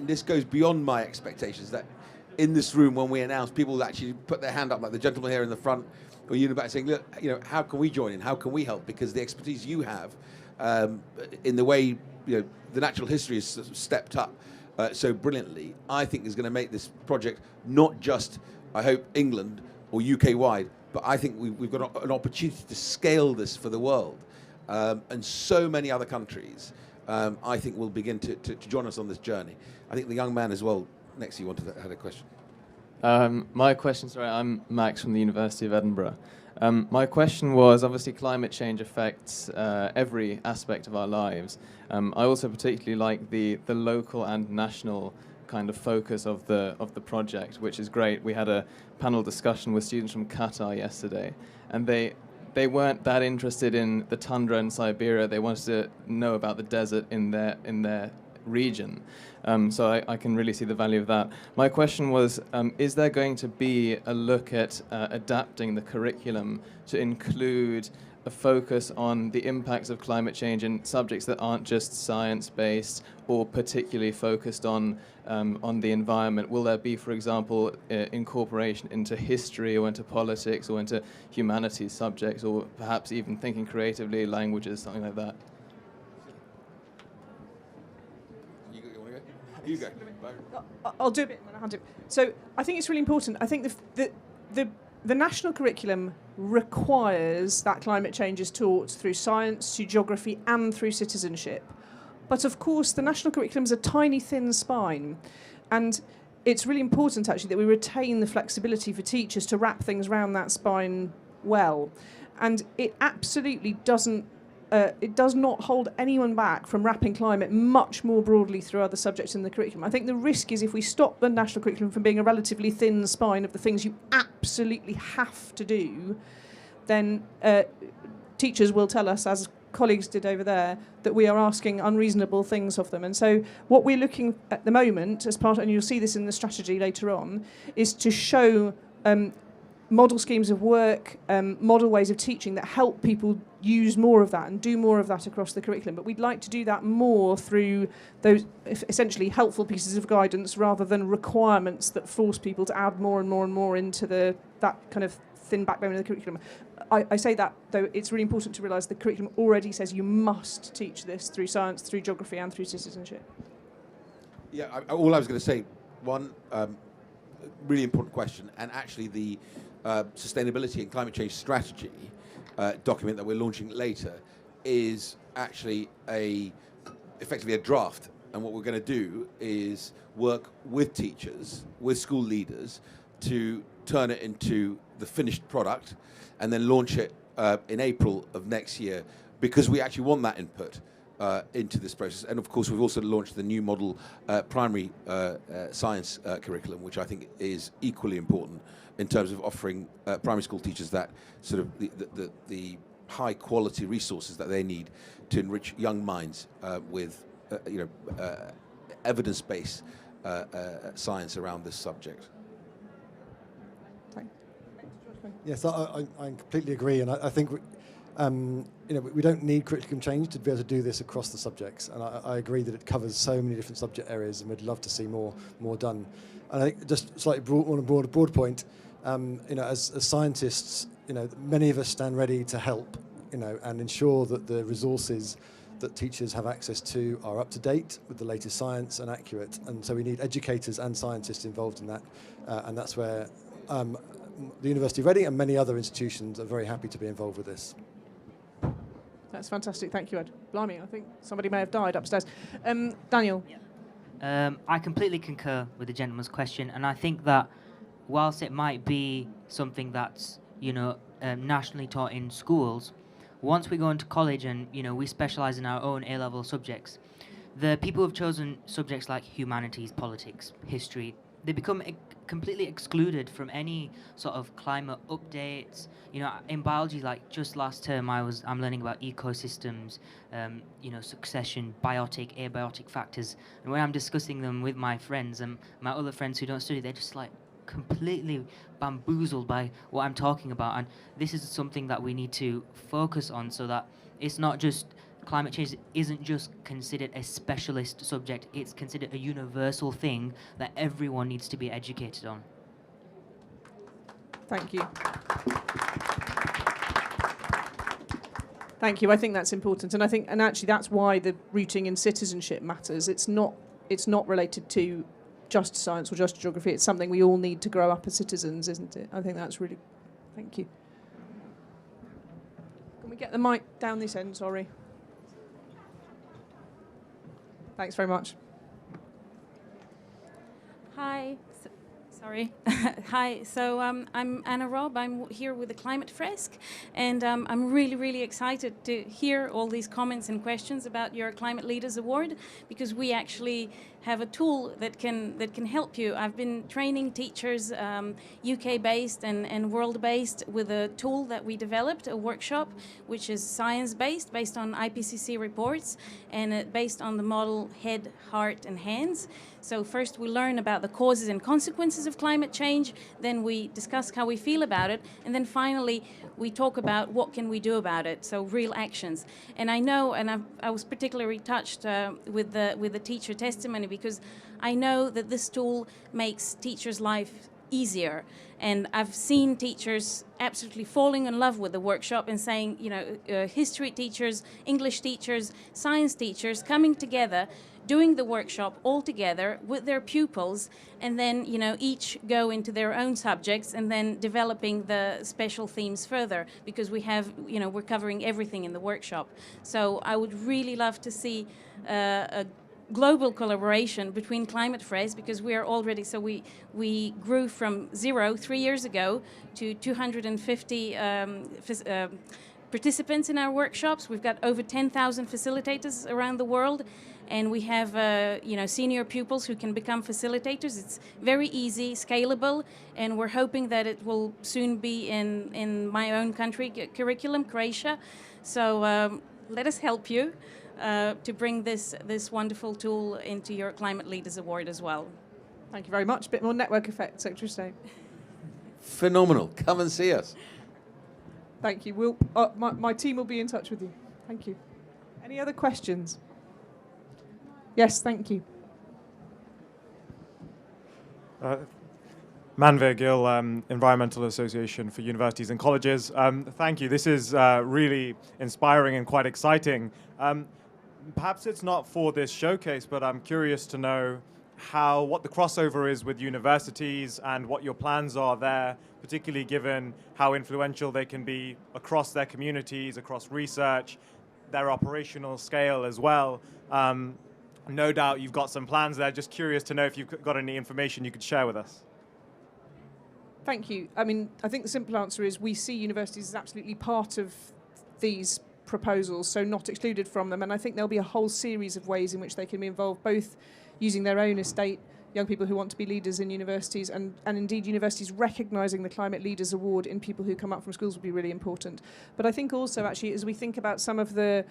this goes beyond my expectations, that in this room, when we announce, people will actually put their hand up, like the gentleman here in the front, or you in the back, saying, look, how can we join in? How can we help? Because the expertise you have in the way the natural history has stepped up so brilliantly, I think is going to make this project not just, I hope, England or UK-wide, but I think we've got an opportunity to scale this for the world. And so many other countries, I think, will begin to join us on this journey. I think the young man as well next to you had a question. My question, sorry, I'm Max from the University of Edinburgh. My question was, obviously climate change affects every aspect of our lives. I also particularly like the local and national kind of focus of the project, which is great. We had a panel discussion with students from Qatar yesterday, and they weren't that interested in the tundra in Siberia. They wanted to know about the desert in their region. So I can really see the value of that. My question was, is there going to be a look at adapting the curriculum to include a focus on the impacts of climate change in subjects that aren't just science-based or particularly focused on the environment? Will there be, for example, incorporation into history or into politics or into humanities subjects, or perhaps even thinking creatively, languages, something like that? You go. I'll do a bit and then I'll do it. So I think it's really important. I think the national curriculum requires that climate change is taught through science, through geography, and through citizenship. But of course, the national curriculum is a tiny, thin spine. And it's really important, actually, that we retain the flexibility for teachers to wrap things around that spine well. And it absolutely doesn't it does not hold anyone back from wrapping climate much more broadly through other subjects in the curriculum. I think the risk is if we stop the national curriculum from being a relatively thin spine of the things you absolutely have to do, then teachers will tell us, as colleagues did over there, that we are asking unreasonable things of them. And so what we're looking at the moment, as part, and you'll see this in the strategy later on, is to show model schemes of work, model ways of teaching that help people use more of that and do more of that across the curriculum. But we'd like to do that more through those essentially helpful pieces of guidance rather than requirements that force people to add more and more and more into that kind of thin backbone of the curriculum. I say that, though, it's really important to realise the curriculum already says you must teach this through science, through geography and through citizenship. Yeah, all I was going to say, one really important question, and actually the sustainability and climate change strategy document that we're launching later is actually effectively a draft. And what we're going to do is work with teachers, with school leaders, to turn it into the finished product and then launch it in April of next year, because we actually want that input into this process. And of course, we've also launched the new model primary science curriculum, which I think is equally important in terms of offering primary school teachers that sort of the high quality resources that they need to enrich young minds with evidence-based science around this subject. Yes, I completely agree, and I think we don't need curriculum change to be able to do this across the subjects, and I agree that it covers so many different subject areas, and we'd love to see more done. And I think just slightly on a broad point, as scientists, many of us stand ready to help, and ensure that the resources that teachers have access to are up to date with the latest science and accurate. And so we need educators and scientists involved in that, and that's where the University of Reading and many other institutions are very happy to be involved with this. That's fantastic. Thank you, Ed. Blimey, I think somebody may have died upstairs. Daniel. I completely concur with the gentleman's question, and I think that whilst it might be something that's nationally taught in schools, once we go into college and we specialise in our own A-level subjects, the people who've chosen subjects like humanities, politics, history, they become completely excluded from any sort of climate updates. In biology, like just last term, I'm learning about ecosystems, succession, biotic, abiotic factors, and when I'm discussing them with my friends and my other friends who don't study, they're just like completely bamboozled by what I'm talking about. And this is something that we need to focus on, so that it's not just climate change isn't just considered a specialist subject, it's considered a universal thing that everyone needs to be educated on. Thank you. Thank you. I think that's important, and actually that's why the rooting in citizenship matters. It's not related to just science or just geography. It's something we all need to grow up as citizens, isn't it? I think that's really. Thank you. Can we get the mic down this end? Sorry. Thanks very much. Hi. Sorry. Hi. So I'm Anna Robb. I'm here with the Climate Fresk, and I'm really, really excited to hear all these comments and questions about your Climate Leaders Award, because we actually have a tool that can help you. I've been training teachers, UK-based and world-based, with a tool that we developed, a workshop, which is science-based, based on IPCC reports, and based on the model Head, Heart, and Hands. So first we learn about the causes and consequences of climate change, then we discuss how we feel about it, and then finally we talk about what can we do about it, so real actions. And I know, and I was particularly touched with the teacher testimony, because I know that this tool makes teachers' life easier. And I've seen teachers absolutely falling in love with the workshop and saying, history teachers, English teachers, science teachers coming together, doing the workshop all together with their pupils, and then each go into their own subjects and then developing the special themes further, because we have we're covering everything in the workshop. So I would really love to see a global collaboration between Climate Fresk, because we are already, so we grew from 0 3 years ago to 250 participants in our workshops. We've got over 10,000 facilitators around the world, and we have senior pupils who can become facilitators. It's very easy, scalable, and we're hoping that it will soon be in my own country curriculum, Croatia. So let us help you to bring this wonderful tool into your Climate Leaders Award as well. Thank you very much. A bit more network effect, Secretary of State. Phenomenal. Come and see us. Thank you. My team will be in touch with you. Thank you. Any other questions? Yes, thank you. Manveer Gill, Environmental Association for Universities and Colleges. Thank you. This is really inspiring and quite exciting. Perhaps it's not for this showcase, but I'm curious to know what the crossover is with universities and what your plans are there, particularly given how influential they can be across their communities, across research. their operational scale as well. No doubt you've got some plans there. Just curious to know if you've got any information you could share with us. Thank you. I mean, I think the simple answer is we see universities as absolutely part of these proposals, so not excluded from them. And I think there'll be a whole series of ways in which they can be involved, both using their own estate, young people who want to be leaders in universities, and indeed universities recognising the Climate Leaders Award in people who come up from schools will be really important. But I think also, actually, as we think about some of the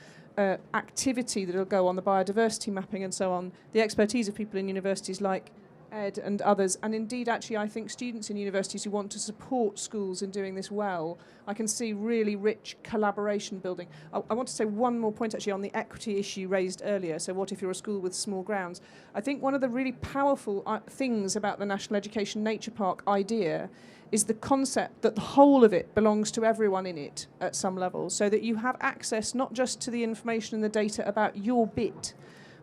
activity that will go on, the biodiversity mapping and so on, the expertise of people in universities like Ed and others, and indeed actually I think students in universities who want to support schools in doing this well, I can see really rich collaboration building. I want to say one more point actually on the equity issue raised earlier. So what if you're a school with small grounds? I think one of the really powerful things about the National Education Nature Park idea is the concept that the whole of it belongs to everyone in it at some level, so that you have access not just to the information and the data about your bit,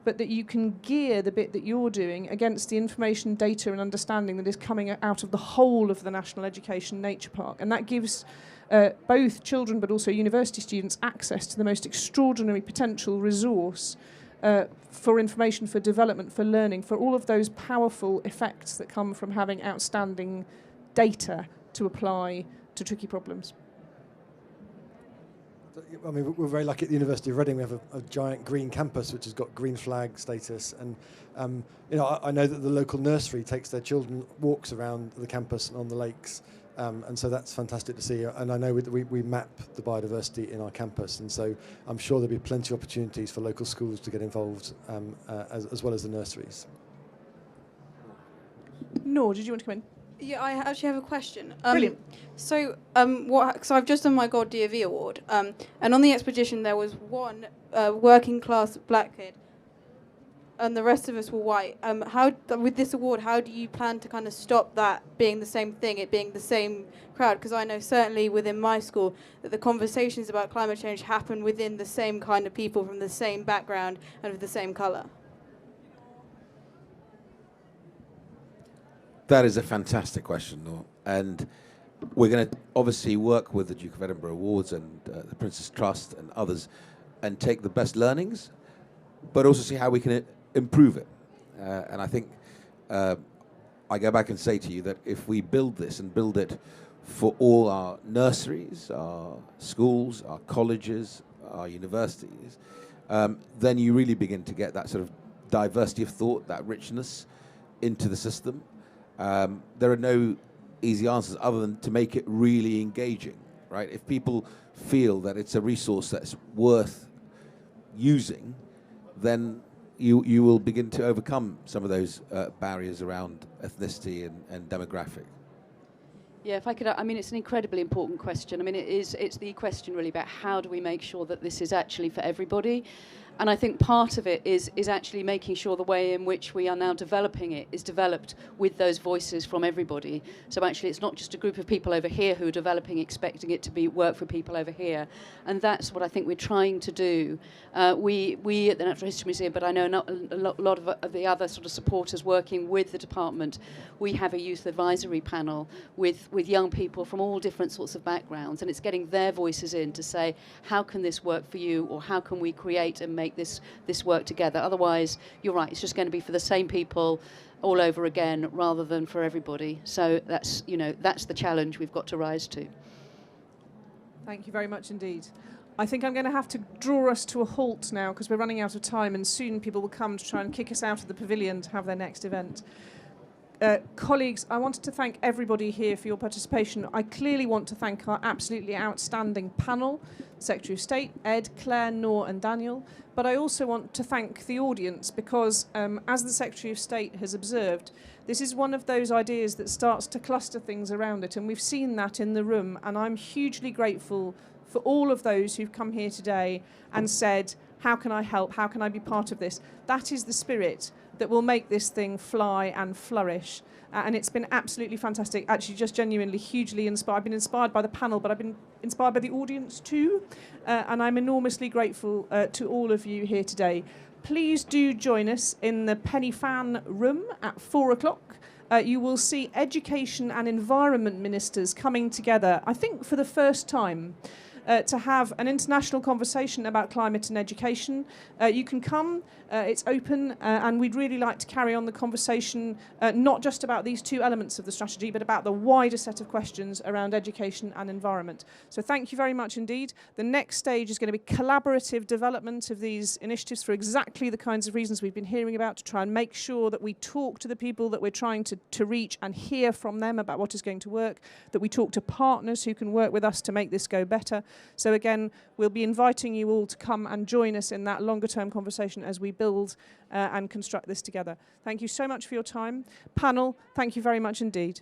but that you can gear the bit that you're doing against the information, data and understanding that is coming out of the whole of the National Education Nature Park. And that gives both children but also university students access to the most extraordinary potential resource for information, for development, for learning, for all of those powerful effects that come from having outstanding data to apply to tricky problems. I mean, we're very lucky at the University of Reading. We have a giant green campus which has got green flag status, and you know, I know that the local nursery takes their children walks around the campus and on the lakes, and so that's fantastic to see. And I know that we map the biodiversity in our campus, and so I'm sure there'll be plenty of opportunities for local schools to get involved, as well as the nurseries. Noor, did you want to come in? Yeah, I actually have a question. Brilliant. So I've just done my God DOV award, and on the expedition there was one working class black kid, and the rest of us were white. With this award, how do you plan to kind of stop that being the same thing, it being the same crowd? Because I know certainly within my school that the conversations about climate change happen within the same kind of people from the same background and of the same colour. That is a fantastic question, Noor. And we're going to obviously work with the Duke of Edinburgh Awards and the Princess Trust and others and take the best learnings, but also see how we can improve it. And I think I go back and say to you that if we build this and build it for all our nurseries, our schools, our colleges, our universities, then you really begin to get that sort of diversity of thought, that richness into the system. There are no easy answers other than to make it really engaging, right? If people feel that it's a resource that's worth using, then you will begin to overcome some of those barriers around ethnicity and demographic. Yeah, if I could, I mean, it's an incredibly important question. I mean, it's the question really about how do we make sure that this is actually for everybody. And I think part of it is actually making sure the way in which we are now developing it is developed with those voices from everybody. So actually it's not just a group of people over here who are developing, expecting it to be work for people over here. And that's what I think we're trying to do. We at the Natural History Museum, but I know a lot of the other sort of supporters working with the department, we have a youth advisory panel with young people from all different sorts of backgrounds, and it's getting their voices in to say, how can this work for you, or how can we create and make this work together? Otherwise, you're right, it's just going to be for the same people all over again rather than for everybody. So that's the challenge we've got to rise to. Thank you very much indeed. I think I'm going to have to draw us to a halt now because we're running out of time, and soon people will come to try and kick us out of the pavilion to have their next event. Colleagues, I wanted to thank everybody here for your participation. I clearly want to thank our absolutely outstanding panel, Secretary of State, Ed, Claire, Noor and Daniel. But I also want to thank the audience because, as the Secretary of State has observed, this is one of those ideas that starts to cluster things around it. And we've seen that in the room. And I'm hugely grateful for all of those who've come here today and said, how can I help? How can I be part of this? That is the spirit that will make this thing fly and flourish. And it's been absolutely fantastic, actually just genuinely hugely inspired. I've been inspired by the panel, but I've been inspired by the audience too. And I'm enormously grateful to all of you here today. Please do join us in the Penny Fan room at 4 o'clock. You will see education and environment ministers coming together, I think for the first time. to have an international conversation about climate and education. You can come, it's open, and we'd really like to carry on the conversation, not just about these two elements of the strategy, but about the wider set of questions around education and environment. So thank you very much indeed. The next stage is going to be collaborative development of these initiatives for exactly the kinds of reasons we've been hearing about, to try and make sure that we talk to the people that we're trying to reach and hear from them about what is going to work, that we talk to partners who can work with us to make this go better. So again, we'll be inviting you all to come and join us in that longer term conversation as we build and construct this together. Thank you so much for your time. Panel, thank you very much indeed.